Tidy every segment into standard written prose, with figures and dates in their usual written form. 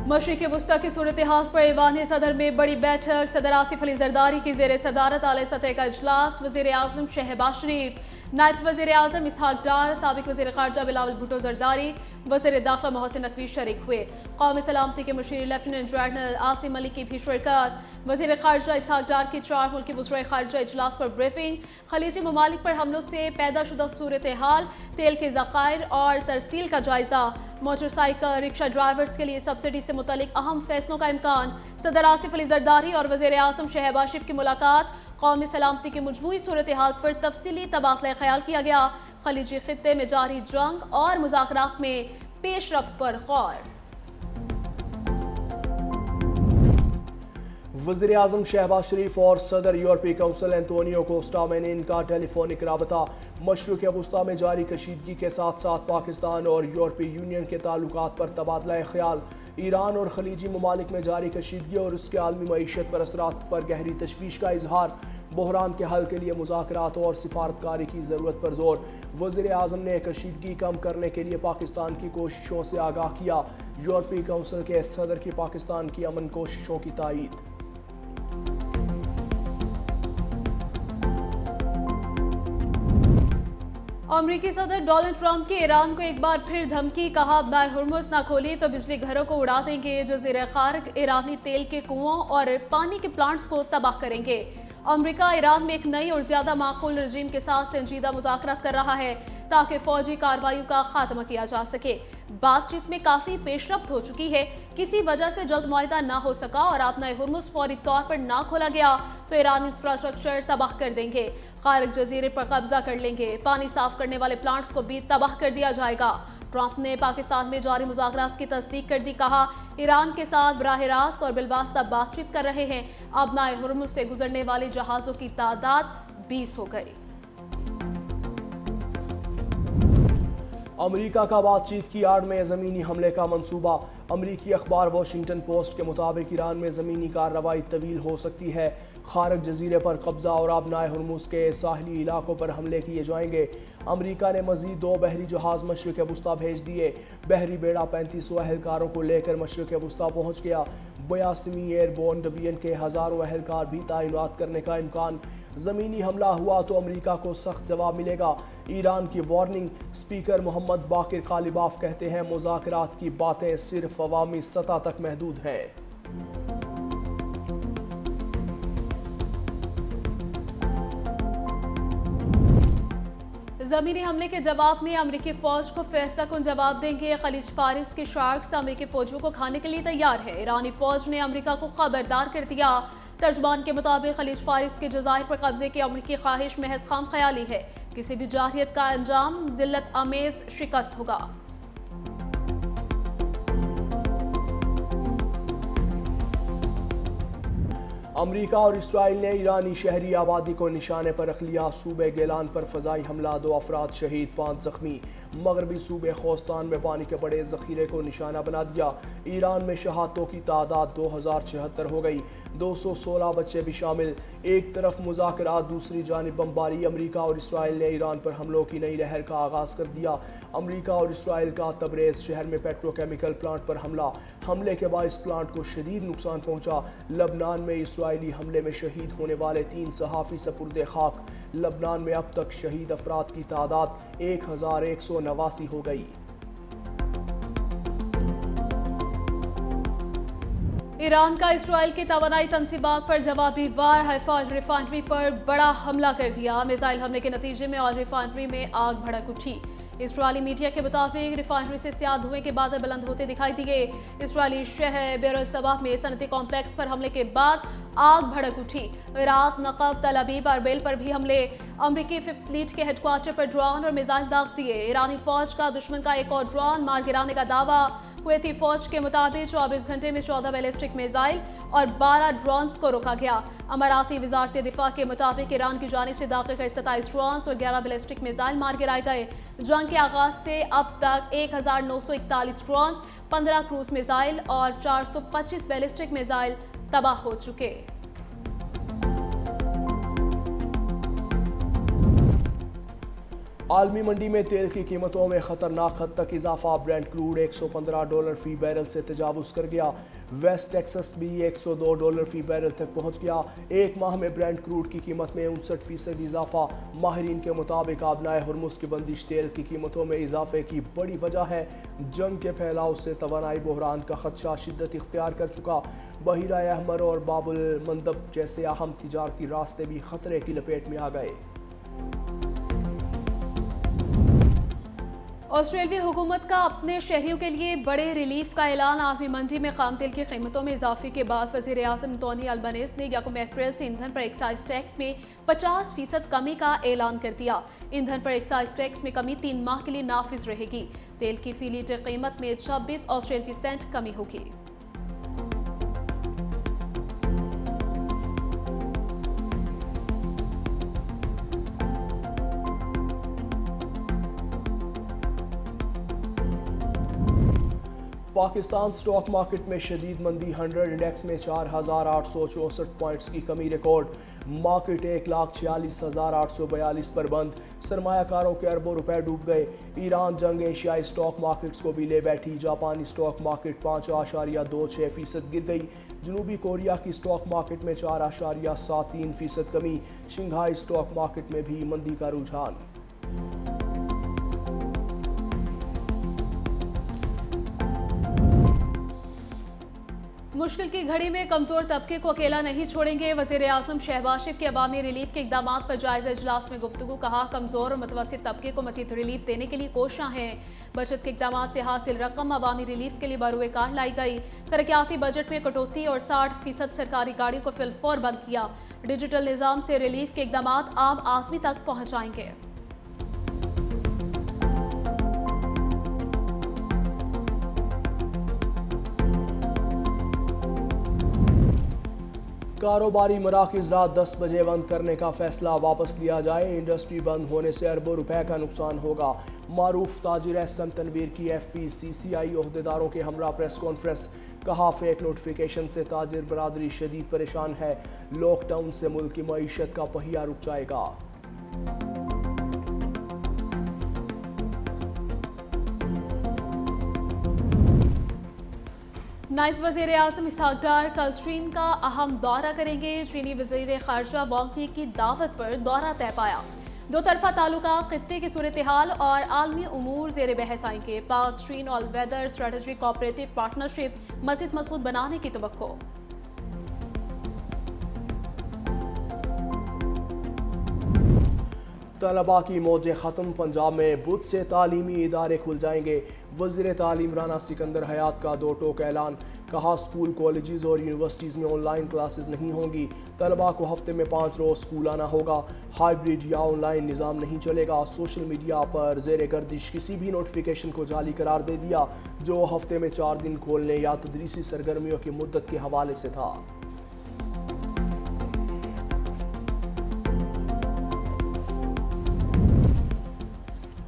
मशरिक़ी वुस्ता की सूरत हाल पर ऐवान सदर में बड़ी बैठक। सदर आसिफ अली जरदारी की ज़ेर सदारत आले सतह का इजलास। वज़ीर आज़म शहबाज शरीफ, नायब वज़ीर आज़म इसहाक डार, साबिक़ वज़ीर ख़ारजा बिलावल भुट्टो जरदारी, वज़ीर दाखिला मोहसिन नकवी शरीक हुए। कौमी सलामती के मुशीर लेफ्टिनेंट जनरल आसिम अली की भी शिरकत। वज़ीर ख़ारजा इसहाक डार की 4 मुल्की वज़राए ख़ारजा इजलास पर ब्रीफिंग। खलीजी ममालिक पर हमलों से पैदा शुदा सूरत हाल, तेल के ज़खायर और तरसील का जायज़ा। मोटरसाइकिल रिक्शा ड्राइवर्स के लिए सब्सिडी से मुतालिक अहम फैसलों का इम्कान। सदर आसिफ अली जरदारी और वज़ीर आज़म शहबाज शरीफ की मुलाकात। कौमी सलामती की मजमूई सूरत हाल पर तफसीली तबादला ख्याल किया गया। खलीजी खित्ते में जारी जंग और मुज़ाकरात में पेशरफ्त पर गौर। वज़ीर आज़म शहबाज शरीफ और सदर यूरोपीय काउंसिल एंटोनियो कोस्टा मैनेन का टेलीफोनिक राबता। मशरिक़ वुस्ता में जारी कशीदगी के साथ साथ पाकिस्तान और यूरोपीय यूनियन के ताल्लुकात पर तबादला ख्याल। ईरान और खलीजी ममालिक में जारी कशीदगी और उसके आलमी मईशत पर असरात पर गहरी तशवीश का इजहार। बहरान के हल के लिए मुज़ाकरात और सिफारतकारी की ज़रूरत पर जोर। वज़ीर आज़म ने कशीदगी कम करने के लिए पाकिस्तान की कोशिशों से आगाह किया। यूरोपीय काउंसिल के सदर की पाकिस्तान की अमन कोशिशों की तायीद। अमरीकी सदर डोनाल्ड ट्रंप की ईरान को एक बार फिर धमकी। कहा, अपना हुर्मुज़ ना खोली तो बिजली घरों को उड़ा देंगे। जज़ीरे खार्क ईरानी तेल के कुओं और पानी के प्लांट्स को तबाह करेंगे। अमरीका ईरान में एक नई और ज्यादा माकूल रजीम के साथ संजीदा मुज़ाकरात कर रहा है ताकि फौजी कार्रवाइयों का खात्मा किया जा सके। बातचीत में काफी पेशरफ्त हो चुकी है। किसी वजह से जल्द मुआहिदा ना हो सका और अपना हुर्मुज़ फौरी तौर पर ना खोला गया तो ईरान इंफ्रास्ट्रक्चर तबाह कर देंगे। खार्क जजीरे पर कब्जा कर लेंगे। पानी साफ करने वाले प्लांट्स को भी तबाह कर दिया जाएगा। ट्रंप ने पाकिस्तान में जारी मुज़ाकरात की तस्दीक कर दी। कहा, ईरान के साथ बराह रास्त और बिलवास्ता बातचीत कर रहे हैं। अपना हुर्मुज़ से गुजरने वाले जहाज़ों की तादाद 20 हो गई। अमरीका का बातचीत की आड़ में ज़मीनी हमले का मंसूबा। अमरीकी अखबार वाशिंगटन पोस्ट के मुताबिक ईरान में ज़मीनी कार्रवाई तवील हो सकती है। खारक जजीरे पर कब्जा और आबनाए हुर्मुज़ के साहली इलाकों पर हमले किए जाएंगे। अमरीका ने मजीद 2 बहरी जहाज़ मशरिक़ वुस्ता भेज दिए। बहरी बेड़ा 3500 अहलकारों को लेकर मशरिक़ वुस्ता पहुँच गया। 82वीं एयरबोर्न डिवीजन के हज़ारों अहलकार भी तैनात करने का इम्कान। ज़मीनी हमला हुआ तो अमरीका को सख्त जवाब मिलेगा। ईरान की वार्निंग। स्पीकर मोहम्मद बाकिर कालिबाफ कहते हैं, मुज़ाकरात की बातें सिर्फ अवामी सतह तक महदूद हैं। ज़मीनी हमले के जवाब में अमरीकी फ़ौज को फैसला कुन जवाब देंगे। खलीज फारिस के शार्क्स अमरीकी फ़ौजियों को खाने के लिए तैयार है। ईरानी फ़ौज ने अमरीका को खबरदार कर दिया। तर्जमान के मुताबिक खलीज फारिस के जज़ायर पर कब्जे की अमरीकी ख्वाहिश महज खाम ख्याली है। किसी भी जारहियत का अंजाम जिल्लत अमेज शिकस्त होगा। अमरीका और इसराइल ने ईरानी शहरी आबादी को निशाने पर रख लिया। सूबे गेलान पर फजाई हमला, 2 अफराद शहीद, 5 जख्मी। मगरबी सूबे खोस्तान में पानी के बड़े जखीरे को निशाना बना दिया। ईरान में शहादतों की तादाद 2076 हो गई। 216 बच्चे भी शामिल। एक तरफ मुज़ाकरात, दूसरी जानिब बमबारी। अमरीका और इसराइल ने ईरान पर हमलों की नई लहर का आगाज़ कर दिया। अमरीका और इसराइल का तबरेज़ शहर में पेट्रोकेमिकल प्लांट पर हमले के बाइस प्लांट को शदीद नुकसान पहुंचा। लबनान में इसराइली हमले में शहीद होने वाले 3 सहाफ़ी सपुर्दे खाक। लबनान में अब तक शहीद अफराद की तादाद 1189 हो गई। ईरान का इसराइल के तवानाई तनसीबात पर जवाबी वार। हैफा रिफाइनरी पर बड़ा हमला कर दिया। मिसाइल हमले के नतीजे में ऑयल रिफाइनरी में आग भड़क उठी। इसराइली मीडिया के मुताबिक रिफाइनरी से स्याह धुएं के बादल बुलंद होते दिखाई दिए। इसराइली शहर बेर अल सबाह में सनती कॉम्प्लेक्स पर हमले के बाद आग भड़क उठी। इराक, नक़ब, तल अबीब और बेल पर भी हमले। अमरीकी 5th फ्लीट के हेडक्वार्टर पर ड्रोन और मिसाइल दाग दिए। ईरानी फौज का दुश्मन का एक और ड्रोन मार गिराने का दावा। कुवैती फौज के मुताबिक 24 घंटे में 14 बैलिस्टिक मिसाइल और 12 ड्रोन्स को रोका गया। अमाराती वजारत दिफा के मुताबिक ईरान की जानिब से दाखिल का 27 ड्रोन्स और 11 बैलिस्टिक मिसाइल मार गिराए गए। जंग के आगाज से अब तक 1941 ड्रोन्स, 15 क्रूज मिसाइल और 425 बैलिस्टिक मिसाइल तबाह हो चुके। आलमी मंडी में तेल की कीमतों में खतरनाक हद तक इजाफा। ब्रेंट क्रूड $115 फी बैरल से तजावुज कर गया। वेस्ट टेक्सास भी $102 फी बैरल तक पहुंच गया। एक माह में ब्रेंट क्रूड की कीमत में 59% इजाफा। माहिरीन के मुताबिक आबनाए हुर्मुज़ की बंदिश तेल की कीमतों में इजाफे की बड़ी वजह है। जंग के फैलाव से तवानाई बहरान का खदशा शिद्दत इख्तियार कर चुका। बहिरा अहमर और बाबुल मंदब जैसे अहम तिजारती रास्ते भी खतरे की लपेट में आ गए। ऑस्ट्रेलियाई हुकूमत का अपने शहरियों के लिए बड़े रिलीफ का ऐलान। आलमी मंडी में खाम तेल की कीमतों में इजाफे के बाद वज़ीर आज़म एंटोनी अल्बनीज़ ने 1 अप्रैल से ईंधन पर एक्साइज टैक्स में 50% कमी का ऐलान कर दिया। ईंधन पर एक्साइज टैक्स में कमी 3 माह के लिए नाफिज रहेगी। तेल की फी लीटर कीमत में 26 ऑस्ट्रेलियाई सेंट कमी होगी। पाकिस्तान स्टॉक मार्केट में शदीद मंदी। 100 इंडेक्स में 4,864 पॉइंट्स की कमी रिकॉर्ड। मार्केट 1,46,842 पर बंद। सरमायाकारों के अरबों रुपए डूब गए। ईरान जंग एशियाई स्टॉक मार्केट्स को भी ले बैठी। जापानी स्टॉक मार्केट 5.26% गिर गई। जनूबी कोरिया की स्टॉक मार्केट में 4.73% कमी। शंघाई स्टॉक मार्केट में भी मंदी का रुझान। मुश्किल की घड़ी में कमजोर तबके को अकेला नहीं छोड़ेंगे। वज़ीर आज़म शहबाज शरीफ के अवामी रिलीफ के इक़दाम पर जायज़ा इजलास में गुफ्तगू। कहा, कमजोर और मुतवस्सित तबके को मज़ीद रिलीफ देने के लिए कोशिशां हैं। बचत के इक़दाम से हासिल रकम अवामी रिलीफ के लिए बरूए कार लाई गई। तरक्याती बजट में कटौती और 60% सरकारी गाड़ियों को फिलफौर बंद किया। डिजिटल निज़ाम से रिलीफ के इक़दाम आम आदमी तक पहुँचाएंगे। कारोबारी मराकज़ रात 10 बजे बंद करने का फैसला वापस लिया जाए। इंडस्ट्री बंद होने से अरबों रुपए का नुकसान होगा। मारूफ ताजिर एहसन तनवीर की FPCCI ओहदेदारों के हमरा प्रेस कॉन्फ्रेंस। कहा, फेक नोटिफिकेशन से ताजिर बरादरी शदीद परेशान है। लॉकडाउन से मुल्क की मईशत का पहिया रुक जाएगा। नायब वज़ीर आज़म इसहाक डार कल चीन का अहम दौरा करेंगे। चीनी वज़ीर ख़ारजा वांग यी की दावत पर दौरा तय पाया। दो तरफा ताल्लुका, खित्ते की सूरत हाल और आलमी उमूर ज़ेर बहस आएंगे। पाक चीन all weather strategic cooperative partnership मज़ीद मजबूत बनाने की तवक्को। तलबा की मौजें ख़त्म। पंजाब में बुध से तालीमी इदारे खुल जाएंगे। वज़ीर तालीम राना सिकंदर हयात का दो टोक ऐलान। कहा, स्कूल कॉलेजेस और यूनिवर्सिटीज़ में ऑनलाइन क्लासेस नहीं होंगी। तलबा को हफ्ते में 5 रोज़ स्कूल आना होगा। हाइब्रिड या ऑनलाइन निज़ाम नहीं चलेगा। सोशल मीडिया पर ज़ेर गर्दिश किसी भी नोटिफिकेशन को जाली करार दे दिया जो हफ्ते में 4 दिन खोलने या तदरीसी सरगर्मियों की मुद्दत के हवाले से था।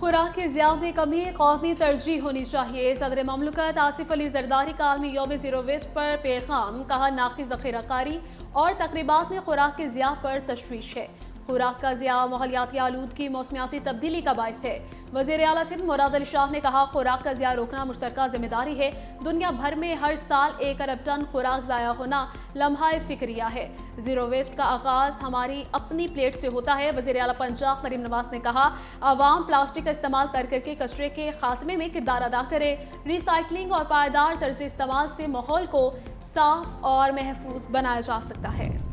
खुराक के ज़िया में कमी कौमी तरजीह होनी चाहिए। सदर ममलकत आसिफ अली जरदारी का आलमी यौम ज़ीरो वेस्ट पर पैगाम। कहा, नाक़िस ज़ख़ीराकारी और तक़रीबात में खुराक के ज़िया पर तशवीश है। खुराक का ज़िया माहौलियाती आलूदगी मौसमियाती तब्दीली का बायस है। वज़ीर आला सिंध मुराद अली शाह ने कहा, खुराक का ज़िया रोकना मुश्तरका जिम्मेदारी है। दुनिया भर में हर साल 1 अरब टन खुराक ज़ाया होना लम्हा फिक्रिया है। ज़ीरो वेस्ट का आगाज़ हमारी अपनी प्लेट से होता है। वज़ीर आला पंजाब मरीम नवाज ने कहा, आवाम प्लास्टिक का इस्तेमाल करके कचरे के खात्मे में किरदार अदा करे। रिसाइकलिंग और पायदार तर्ज इस्तेमाल से माहौल को साफ और महफूज बनाया जा सकता है।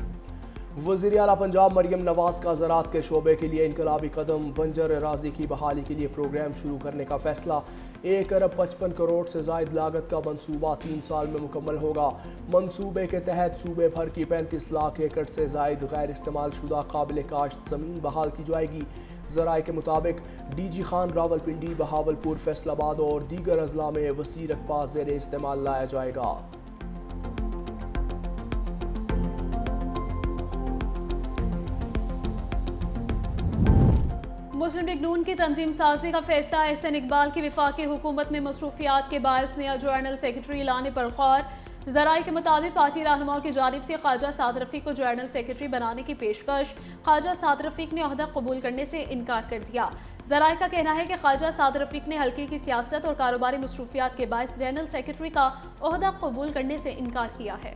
वज़ीर आला पंजाब मरीम नवाज का ज़राअत के शोबे के लिए इनकलाबी कदम। बंजर अराज़ी की बहाली के लिए प्रोग्राम शुरू करने का फैसला। 1 अरब 55 करोड़ से ज़ायद लागत का मंसूबा 3 साल में मुकम्मल होगा। मंसूबे के तहत सूबे भर की 35 लाख एकड़ से ज़ायद गैर इस्तेमाल शुदा काबिल काश्त ज़मीन बहाल की जाएगी। ज़राए के मुताबिक DG खान रावलपिंडी, बहावलपुर, फैसलाबाद और दीगर अजला में वसी रकबा ज़ेर इस्तेमाल लाया जाएगा। मुस्लिम लीग नून की तंजीम साजी का फैसला। एहसन इकबाल की वफाकी हुकूमत में मसरूफियात के बायस नया जर्नल सेक्रेटरी लाने पर गौर। जराये के मुताबिक पार्टी रहनुमाओं की जानिब से ख्वाजा साद रफीक को जनरल सेक्रेटरी बनाने की पेशकश ख्वाजा साद रफीक ने ओहदा कबूल करने से इनकार कर दिया। जराये का कहना है कि ख्वाजा साद रफीक ने हल्के की सियासत और कारोबारी मसरूफियात के बायस जनरल सेक्रेटरी का ओहदा कबूल करने से इनकार किया है।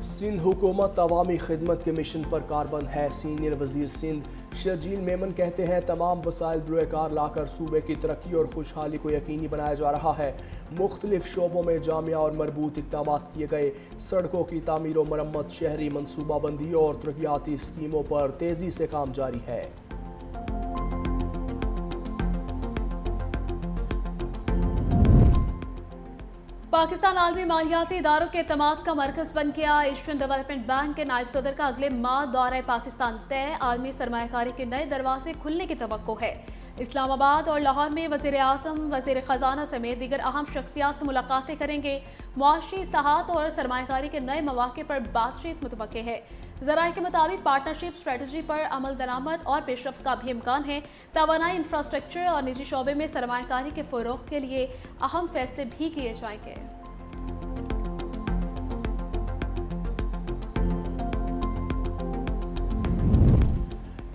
सिंध हुकूमत अवामी खिदमत के मिशन पर कारबंद है। सीनियर वजीर सिंध शर्जील मेमन कहते हैं तमाम वसाइल बरोकार लाकर सूबे की तरक्की और खुशहाली को यकीनी बनाया जा रहा है। मुख्तलिफ शोबों में जामिया और मरबूत इक़दाम किए गए। सड़कों की तामीर व मरम्मत, शहरी मनसूबाबंदी और तरक्याती स्कीमों पर तेज़ी से काम जारी है। पाकिस्तान आलमी मालियाती इदारों के एतमाद का मरकज बन गया। एशियन डेवलपमेंट बैंक के नायब सदर का अगले माह दौरा पाकिस्तान तय। आलमी सरमायाकारी के नए दरवाजे खुलने की तवक्को है। इस्लामाबाद और लाहौर में वज़ीर आज़म, वज़ीर ख़जाना समेत दीगर अहम शख्सियात से मुलाकातें करेंगे। मुआशी इस्लाहात और सरमायाकारी के नए मौक़े पर बातचीत मुतवक्के है। ज़राए के मुताबिक पार्टनरशिप स्ट्रेटजी पर अमल दरामद और पेशरफ्त का भी इम्कान है। तवानाई, इंफ्रास्ट्रक्चर और निजी शोबे में सरमायाकारी के फ़रोग़ के लिए अहम फैसले भी किए जाएंगे।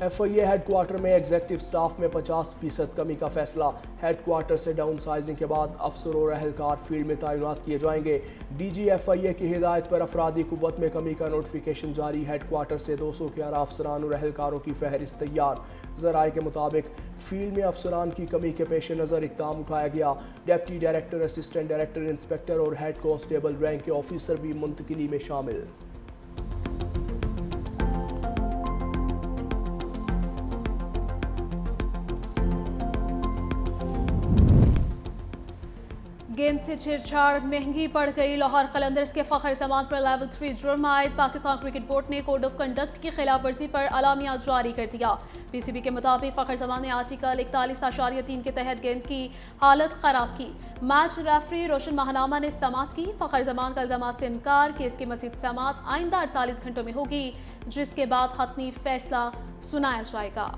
FIA हेडक्वार्टर में एग्जेक्टिव स्टाफ में 50% कमी का फैसला। हेडक्वार्टर से डाउन साइजिंग के बाद अफसर और अहलकार फील्ड में तैनात किए जाएंगे। DG FIA की हिदायत पर अफरादी कुव्वत में कमी का नोटिफिकेशन जारी। हेडक्वार्टर से 211 अफसरान और अहलकारों की फहरिस्त तैयार। जराये के मुताबिक फील्ड में अफसरान की कमी के पेश नज़र इक़दाम उठाया गया। Deputy director, assistant director, inspector और हेड कांस्टेबल रैंक के ऑफिसर भी मुंतकिली में शामिल। गेंद से छेड़छाड़ महंगी पड़ गई। लाहौर कलंदर्स के फ़खर जमान पर लेवल 3 जुर्म आयद। पाकिस्तान क्रिकेट बोर्ड ने कोड ऑफ कंडक्ट की खिलाफ वर्जी पर अलामिया जारी कर दिया। PCB के मुताबिक फ़खर जमान ने आर्टिकल 41.3 के तहत गेंद की हालत ख़राब की। मैच रेफरी रोशन महानामा ने समात की। फ़खर जमान का इल्ज़ामात से इनकार। केस की मज़ीद समात आइंदा 48 घंटों में होगी, जिसके बाद हतमी फैसला सुनाया जाएगा।